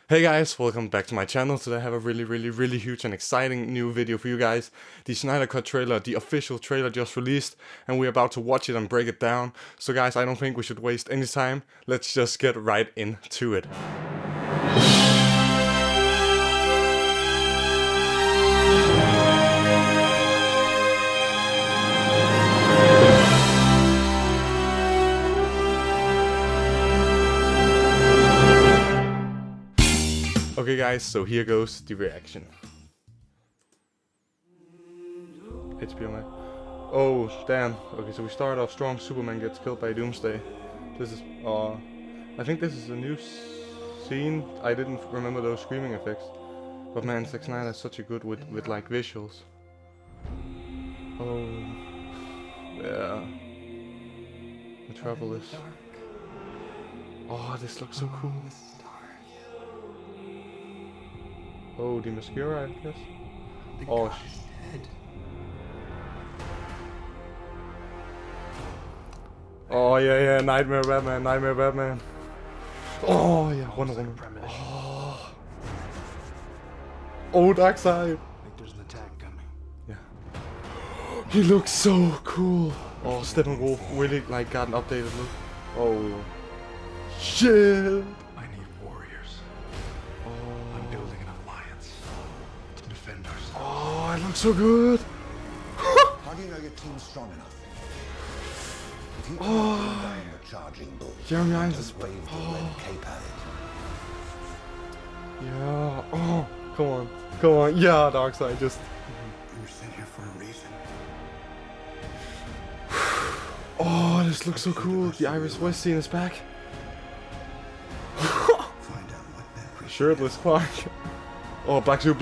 Hey guys, welcome back to my channel. Today I have a really huge and exciting new video for you guys. The Snyder Cut trailer, the official trailer just released, and we're about to watch it and break it down. So guys, I don't think we should waste any time. Let's just get right into it. Okay guys, so here goes the reaction. HBO Max. Oh damn. Okay, so we start off strong. Superman gets killed by Doomsday. This is I think this is a new scene. I didn't remember those screaming effects. But man, Zack Snyder is such a good with like visuals. Oh yeah. Metropolis. Oh, this looks so cool. Oh, the mascara, I guess. Oh, oh yeah, Nightmare Batman. Oh yeah, Wonder Woman. Oh, Darkseid. There's an attack coming. Yeah. He looks so cool. Oh, Steppenwolf really like got an updated look. Oh, shit. I need warriors. I'm building an alliance to defend ourselves. Oh, it looks so good. How do you know your team's strong enough? If you down the charging bull, Jeremy Irons is. wave the red cape at it. Yeah. Oh, come on. Yeah, Darkseid just. You're sent here for a reason. Oh, this looks so cool. The Iris West scene is back. Find out what that creature Shirtless Clark. Oh, black suit.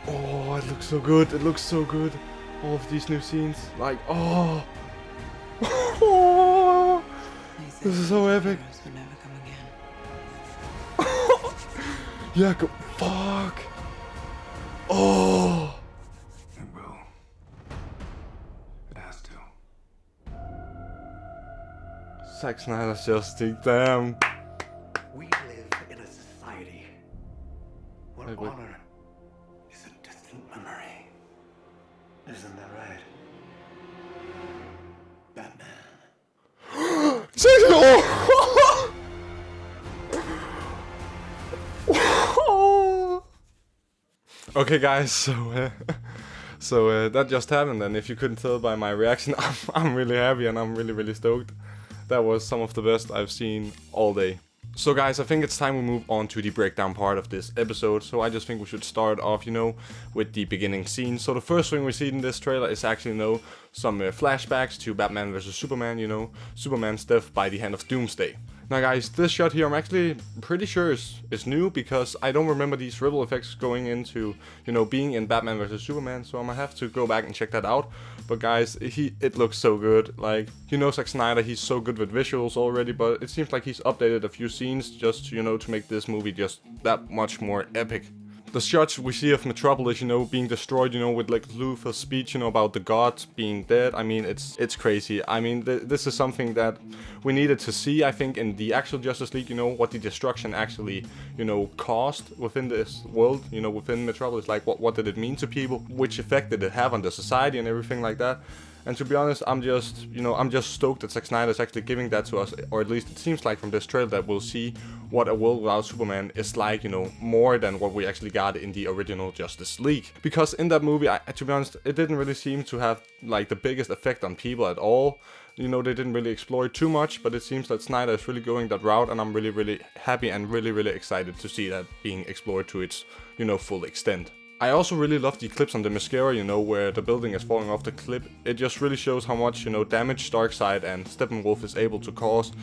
Oh, it looks so good. All of these new scenes. Like, oh. This is so epic. Yeah, go. Fuck. Oh. It will. It has to. Zack Snyder's just damn. We live in a society where Wait. honor is a distant memory. Isn't that right? Batman. Okay, guys. So that just happened, and if you couldn't tell by my reaction, I'm really happy and I'm really stoked. That was some of the best I've seen all day. So guys, I think it's time we move on to the breakdown part of this episode. So I just think we should start off, with the beginning scene. So the first thing we see in this trailer is actually, some flashbacks to Batman vs Superman, Superman's death by the hand of Doomsday. Now guys, this shot here I'm actually pretty sure is new, because I don't remember these ripple effects going into, being in Batman vs Superman, so I'm gonna have to go back and check that out. But guys, it looks so good. Like, Zack Snyder, he's so good with visuals already, but it seems like he's updated a few scenes just, to make this movie just that much more epic. The shots we see of Metropolis, being destroyed, with like Luthor's speech, about the gods being dead. I mean, it's crazy. I mean, this is something that we needed to see, I think, in the actual Justice League, what the destruction actually, caused within this world, within Metropolis. Like, what did it mean to people? Which effect did it have on the society and everything like that? And to be honest, I'm just stoked that Zack Snyder is actually giving that to us, or at least it seems like from this trailer that we'll see what a world without Superman is like, more than what we actually got in the original Justice League. Because in that movie, to be honest, it didn't really seem to have like the biggest effect on people at all. They didn't really explore it too much, but it seems that Snyder is really going that route, and I'm really happy and really excited to see that being explored to its, full extent. I also really love the clips on the mascara, where the building is falling off the cliff. It just really shows how much, damage Darkseid and Steppenwolf is able to cause.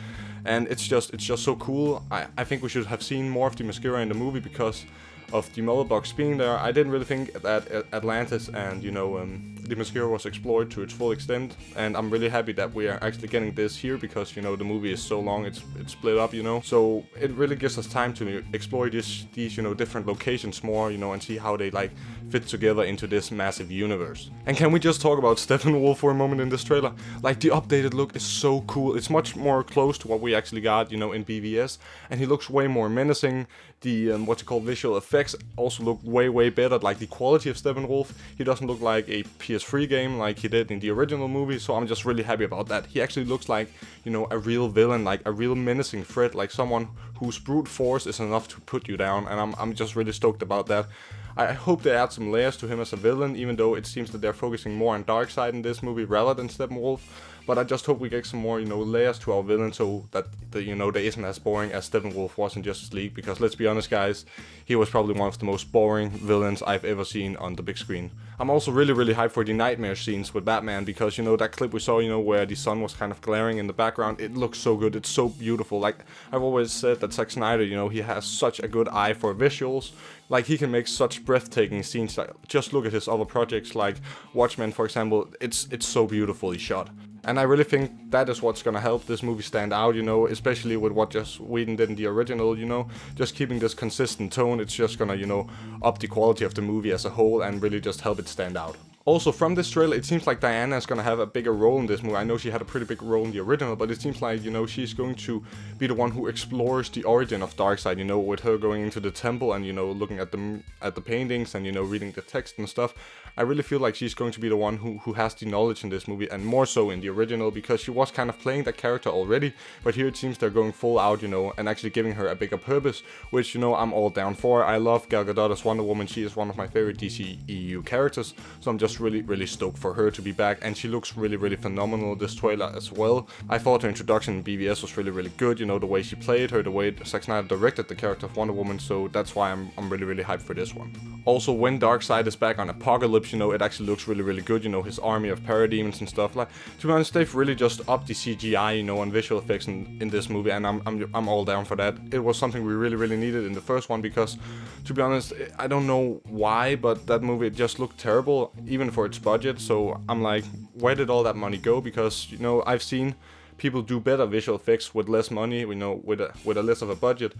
And it's just so cool. I think we should have seen more of the mascara in the movie, because of the mother box being there. I didn't really think that Atlantis and the Themyscira was explored to its full extent, and I'm really happy that we are actually getting this here because the movie is so long, it's split up, so it really gives us time to explore these different locations more, and see how they like fit together into this massive universe. And can we just talk about Steppenwolf for a moment in this trailer? Like, the updated look is so cool. It's much more close to what we actually got, in BVS, and he looks way more menacing. The visual effects also look way better. Like, the quality of Steppenwolf, he doesn't look like a PS3 game like he did in the original movie, so I'm just really happy about that. He actually looks like, a real villain, like a real menacing threat, like someone whose brute force is enough to put you down, and I'm just really stoked about that. I hope they add some layers to him as a villain, even though it seems that they're focusing more on Darkseid in this movie rather than Steppenwolf. But I just hope we get some more, layers to our villain, so that they isn't as boring as Steppenwolf was in Justice League. Because let's be honest, guys, he was probably one of the most boring villains I've ever seen on the big screen. I'm also really hyped for the nightmare scenes with Batman, because that clip we saw, where the sun was kind of glaring in the background. It looks so good. It's so beautiful. Like, I've always said that Zack Snyder, he has such a good eye for visuals. Like, he can make such breathtaking scenes. Like, just look at his other projects, like Watchmen, for example. It's so beautifully shot. And I really think that is what's gonna help this movie stand out, especially with what Joss Whedon did in the original, just keeping this consistent tone. It's just gonna, up the quality of the movie as a whole and really just help it stand out. Also, from this trailer, it seems like Diana is gonna have a bigger role in this movie. I know she had a pretty big role in the original, but it seems like, she's going to be the one who explores the origin of Darkseid, with her going into the temple and, looking at the paintings and, reading the text and stuff. I really feel like she's going to be the one who has the knowledge in this movie, and more so in the original, because she was kind of playing that character already, but here it seems they're going full out, and actually giving her a bigger purpose, which, I'm all down for. I love Gal Gadot as Wonder Woman. She is one of my favorite DC EU characters, so I'm just really stoked for her to be back, and she looks really phenomenal this trailer as well. I thought her introduction in BVS was really good, the way she played her, the way Zack Snyder directed the character of Wonder Woman, so that's why I'm really hyped for this one. Also, when Darkseid is back on Apocalypse, it actually looks really good, his army of parademons and stuff. Like, to be honest, they've really just upped the CGI, on visual effects in this movie, and I'm all down for that. It was something we really needed in the first one, because, to be honest, I don't know why, but that movie just looked terrible, even for its budget, so I'm like, where did all that money go? Because, I've seen people do better visual effects with less money, with a less of a budget.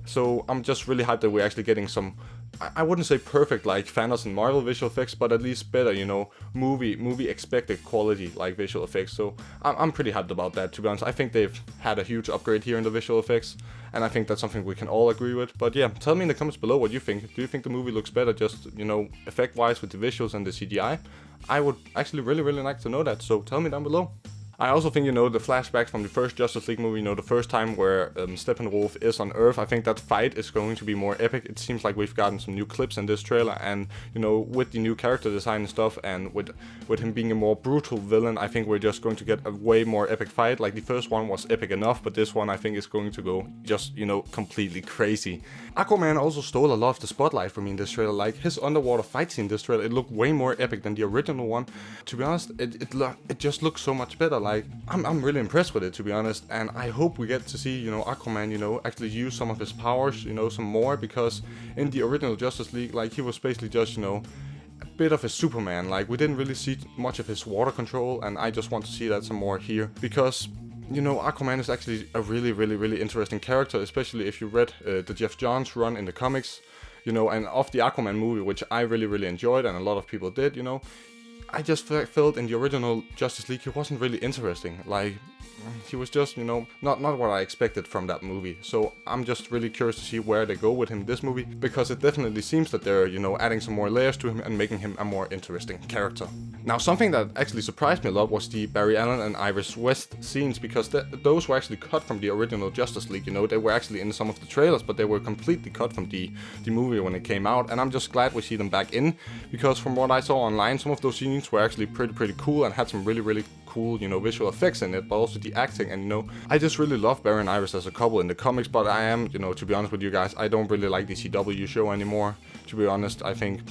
So I'm just really hyped that we're actually getting some, I wouldn't say perfect like Thanos and Marvel visual effects, but at least better, movie expected quality like visual effects. So I'm pretty hyped about that, to be honest. I think they've had a huge upgrade here in the visual effects, and I think that's something we can all agree with. But yeah, tell me in the comments below what you think. Do you think the movie looks better just, effect-wise with the visuals and the CGI? I would actually really like to know that, so tell me down below. I also think, the flashbacks from the first Justice League movie, the first time where Steppenwolf is on Earth, I think that fight is going to be more epic. It seems like we've gotten some new clips in this trailer, and, with the new character design and stuff, and with him being a more brutal villain, I think we're just going to get a way more epic fight. Like, the first one was epic enough, but this one I think is going to go just, completely crazy. Aquaman also stole a lot of the spotlight for me in this trailer. Like, his underwater fight scene in this trailer, it looked way more epic than the original one. To be honest, it just looks so much better. Like, I'm really impressed with it, to be honest, and I hope we get to see, Aquaman, actually use some of his powers, some more, because in the original Justice League, like, he was basically just, a bit of a Superman. Like, we didn't really see much of his water control, and I just want to see that some more here, because, Aquaman is actually a really interesting character, especially if you read the Jeff Johns run in the comics, and of the Aquaman movie, which I really enjoyed, and a lot of people did, I just felt in the original Justice League he wasn't really interesting. Like, he was just, not what I expected from that movie. So I'm just really curious to see where they go with him in this movie, because it definitely seems that they're, adding some more layers to him and making him a more interesting character. Now, something that actually surprised me a lot was the Barry Allen and Iris West scenes, because those were actually cut from the original Justice League. They were actually in some of the trailers, but they were completely cut from the movie when it came out, and I'm just glad we see them back in, because from what I saw online, some of those scenes were actually pretty cool and had some really cool, visual effects in it, but also the acting. And, I just really love Barry and Iris as a couple in the comics, but I am, to be honest with you guys, I don't really like the CW show anymore. To be honest, I think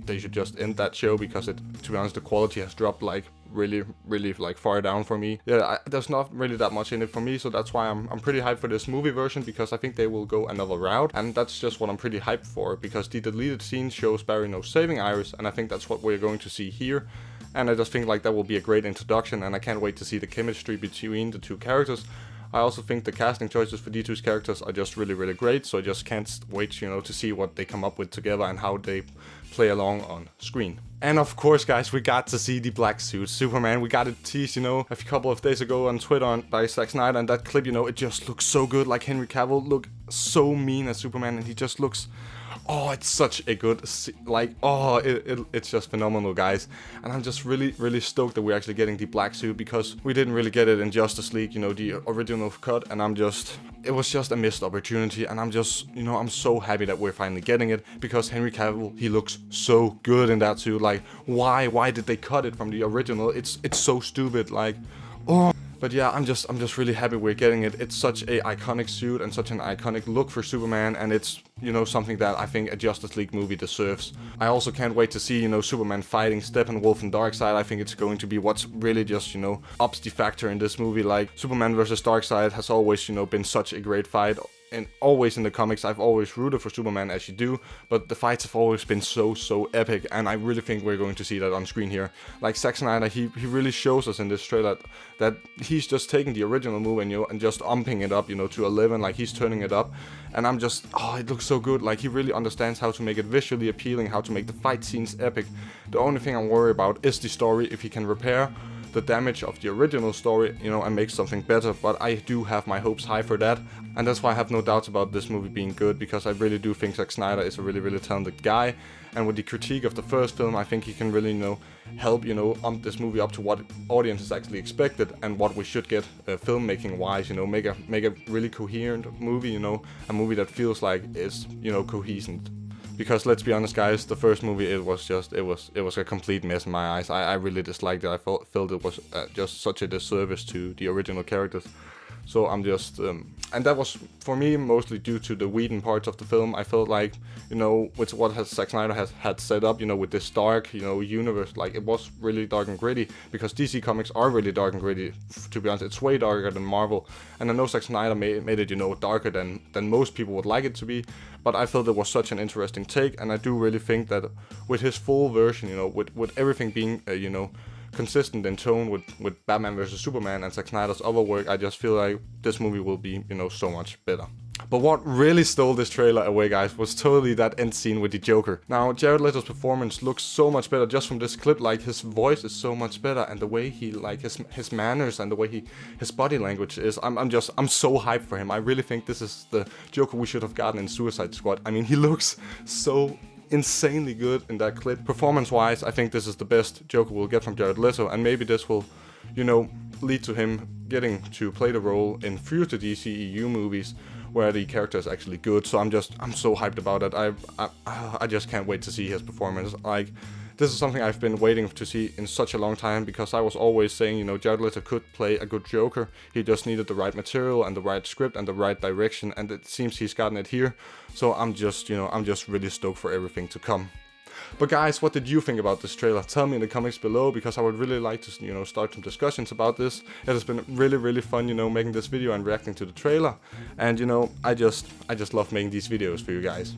they should just end that show, because to be honest, the quality has dropped like really, really like far down for me. Yeah, there's not really that much in it for me, so that's why I'm pretty hyped for this movie version, because I think they will go another route, and that's just what I'm pretty hyped for, because the deleted scene shows Barry saving Iris, and I think that's what we're going to see here. And I just think like that will be a great introduction, and I can't wait to see the chemistry between the two characters. I also think the casting choices for these two characters are just really, really great, so I just can't wait, to see what they come up with together and how they play along on screen. And of course, guys, we got to see the black suit Superman. We got it teased, a couple of days ago on Twitter by Zack Snyder, and that clip, it just looks so good. Like Henry Cavill looked so mean as Superman, and he just looks... Oh, it's such a good, it's just phenomenal, guys. And I'm just really, really stoked that we're actually getting the black suit, because we didn't really get it in Justice League, the original cut, and it was just a missed opportunity, and I'm just, I'm so happy that we're finally getting it, because Henry Cavill, he looks so good in that suit. Like, why did they cut it from the original? It's so stupid, like, oh. But yeah, I'm just really happy we're getting it. It's such a iconic suit and such an iconic look for Superman, and it's, something that I think a Justice League movie deserves. I also can't wait to see, Superman fighting Steppenwolf and Darkseid. I think it's going to be what's really just, ups the factor in this movie. Like, Superman versus Darkseid has always, been such a great fight. And always in the comics, I've always rooted for Superman, as you do, but the fights have always been so epic, and I really think we're going to see that on screen here. Like Zack Snyder, he really shows us in this trailer that he's just taking the original movie and just umping it up, to 11, like he's turning it up, and I'm just, it looks so good. Like, he really understands how to make it visually appealing, how to make the fight scenes epic. The only thing I'm worried about is the story, if he can repair the damage of the original story, and make something better, but I do have my hopes high for that, and that's why I have no doubts about this movie being good, because I really do think Zack Snyder is a really, really talented guy, and with the critique of the first film, I think he can really, help, ump this movie up to what audiences actually expected, and what we should get filmmaking wise, make a really coherent movie, a movie that feels like is, cohesive. Because let's be honest, guys, the first movie, it was a complete mess in my eyes. I really disliked it. I felt it was just such a disservice to the original characters. So I'm just, and that was for me mostly due to the Whedon parts of the film. I felt like, with what Zack Snyder had set up, with this dark, universe, like it was really dark and gritty, because DC Comics are really dark and gritty. To be honest, it's way darker than Marvel, and I know Zack Snyder made it, darker than most people would like it to be. But I felt it was such an interesting take, and I do really think that with his full version, with everything being, consistent in tone with Batman vs Superman and Zack Snyder's other work, I just feel like this movie will be, so much better. But what really stole this trailer away, guys, was totally that end scene with the Joker. Now, Jared Leto's performance looks so much better just from this clip. Like, his voice is so much better, and the way he, like, his manners and the way his body language is, I'm so hyped for him. I really think this is the Joker we should have gotten in Suicide Squad. I mean, he looks so insanely good in that clip. Performance-wise, I think this is the best Joker we'll get from Jared Leto, and maybe this will, lead to him getting to play the role in future DCEU movies where the character is actually good. So I'm so hyped about it. I just can't wait to see his performance. Like, this is something I've been waiting to see in such a long time, because I was always saying, Jared Leto could play a good Joker. He just needed the right material and the right script and the right direction, and it seems he's gotten it here. So I'm just really stoked for everything to come. But guys, what did you think about this trailer? Tell me in the comments below, because I would really like to, start some discussions about this. It has been really, really fun, making this video and reacting to the trailer. And, I just love making these videos for you guys.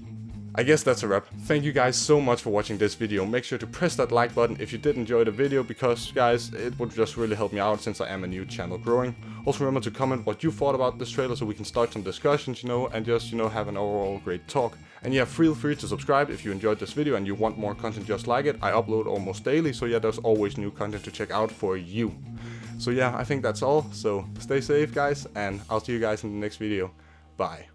I guess that's a wrap. Thank you guys so much for watching this video. Make sure to press that like button if you did enjoy the video, because guys, it would just really help me out since I am a new channel growing. Also remember to comment what you thought about this trailer so we can start some discussions, and just, have an overall great talk. And yeah, feel free to subscribe if you enjoyed this video and you want more content just like it. I upload almost daily, so yeah, there's always new content to check out for you. So yeah, I think that's all. So stay safe, guys, and I'll see you guys in the next video. Bye.